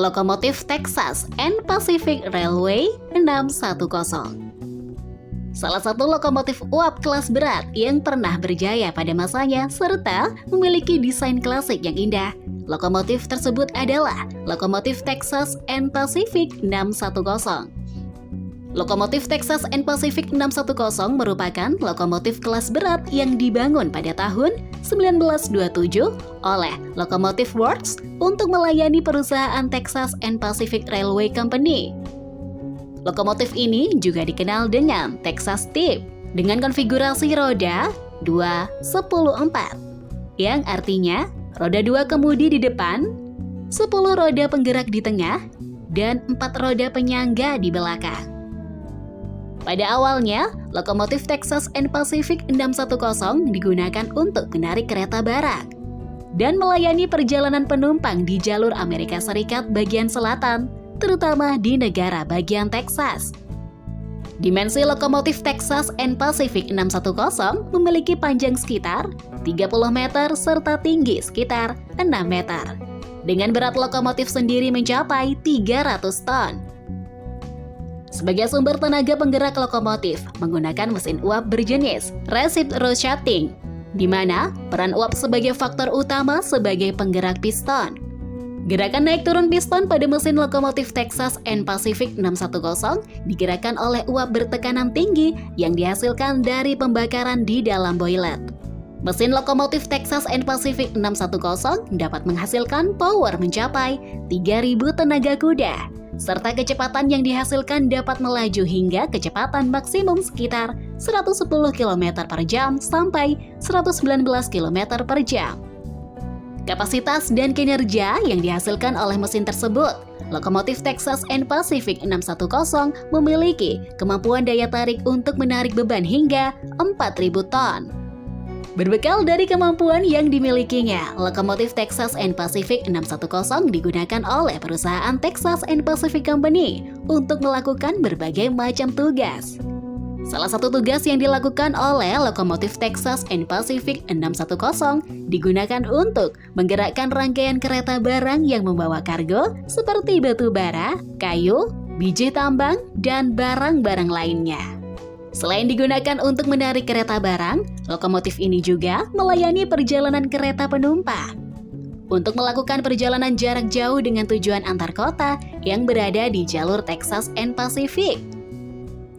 lokomotif Texas and Pacific Railway 610. Salah satu lokomotif uap kelas berat yang pernah berjaya pada masanya serta memiliki desain klasik yang indah. Lokomotif tersebut adalah lokomotif Texas and Pacific 610. Lokomotif Texas and Pacific 610 merupakan lokomotif kelas berat yang dibangun pada tahun 1927 oleh Locomotive Works untuk melayani perusahaan Texas and Pacific Railway Company. Lokomotif ini juga dikenal dengan Texas Type dengan konfigurasi roda 2-10-4 yang artinya roda 2 kemudi di depan, 10 roda penggerak di tengah, dan 4 roda penyangga di belakang. Pada awalnya, lokomotif Texas and Pacific 610 digunakan untuk menarik kereta barang dan melayani perjalanan penumpang di jalur Amerika Serikat bagian selatan, terutama di negara bagian Texas. Dimensi lokomotif Texas and Pacific 610 memiliki panjang sekitar 30 meter serta tinggi sekitar 6 meter. Dengan berat lokomotif sendiri mencapai 300 ton. Sebagai sumber tenaga penggerak lokomotif menggunakan mesin uap berjenis reciprocating, di mana peran uap sebagai faktor utama sebagai penggerak piston. Gerakan naik turun piston pada mesin lokomotif Texas and Pacific 610 digerakkan oleh uap bertekanan tinggi yang dihasilkan dari pembakaran di dalam boiler. Mesin lokomotif Texas and Pacific 610 dapat menghasilkan power mencapai 3.000 tenaga kuda, serta kecepatan yang dihasilkan dapat melaju hingga kecepatan maksimum sekitar 110 km per jam sampai 119 km per jam. Kapasitas dan kinerja yang dihasilkan oleh mesin tersebut, lokomotif Texas and Pacific 610 memiliki kemampuan daya tarik untuk menarik beban hingga 4.000 ton. Berbekal dari kemampuan yang dimilikinya, lokomotif Texas and Pacific 610 digunakan oleh perusahaan Texas and Pacific Company untuk melakukan berbagai macam tugas. Salah satu tugas yang dilakukan oleh lokomotif Texas and Pacific 610 digunakan untuk menggerakkan rangkaian kereta barang yang membawa kargo seperti batu bara, kayu, biji tambang, dan barang-barang lainnya. Selain digunakan untuk menarik kereta barang, lokomotif ini juga melayani perjalanan kereta penumpang untuk melakukan perjalanan jarak jauh dengan tujuan antar kota yang berada di jalur Texas and Pacific.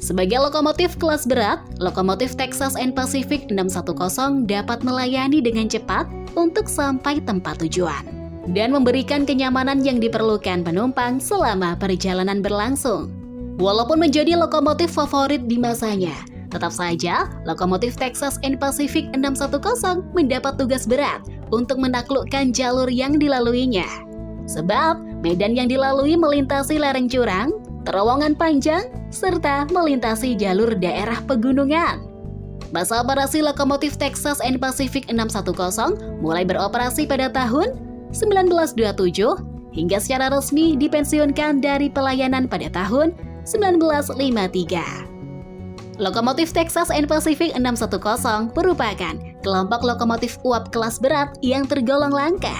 Sebagai lokomotif kelas berat, lokomotif Texas and Pacific 610 dapat melayani dengan cepat untuk sampai tempat tujuan dan memberikan kenyamanan yang diperlukan penumpang selama perjalanan berlangsung. Walaupun menjadi lokomotif favorit di masanya, tetap saja lokomotif Texas and Pacific 610 mendapat tugas berat untuk menaklukkan jalur yang dilaluinya. Sebab medan yang dilalui melintasi lereng curang, terowongan panjang, serta melintasi jalur daerah pegunungan. Masa operasi lokomotif Texas and Pacific 610 mulai beroperasi pada tahun 1927 hingga secara resmi dipensiunkan dari pelayanan pada tahun 1953. Lokomotif Texas and Pacific 610 merupakan kelompok lokomotif uap kelas berat yang tergolong langka.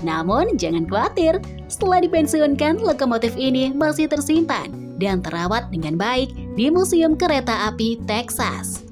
Namun jangan khawatir, setelah dipensiunkan lokomotif ini masih tersimpan dan terawat dengan baik di Museum Kereta Api Texas.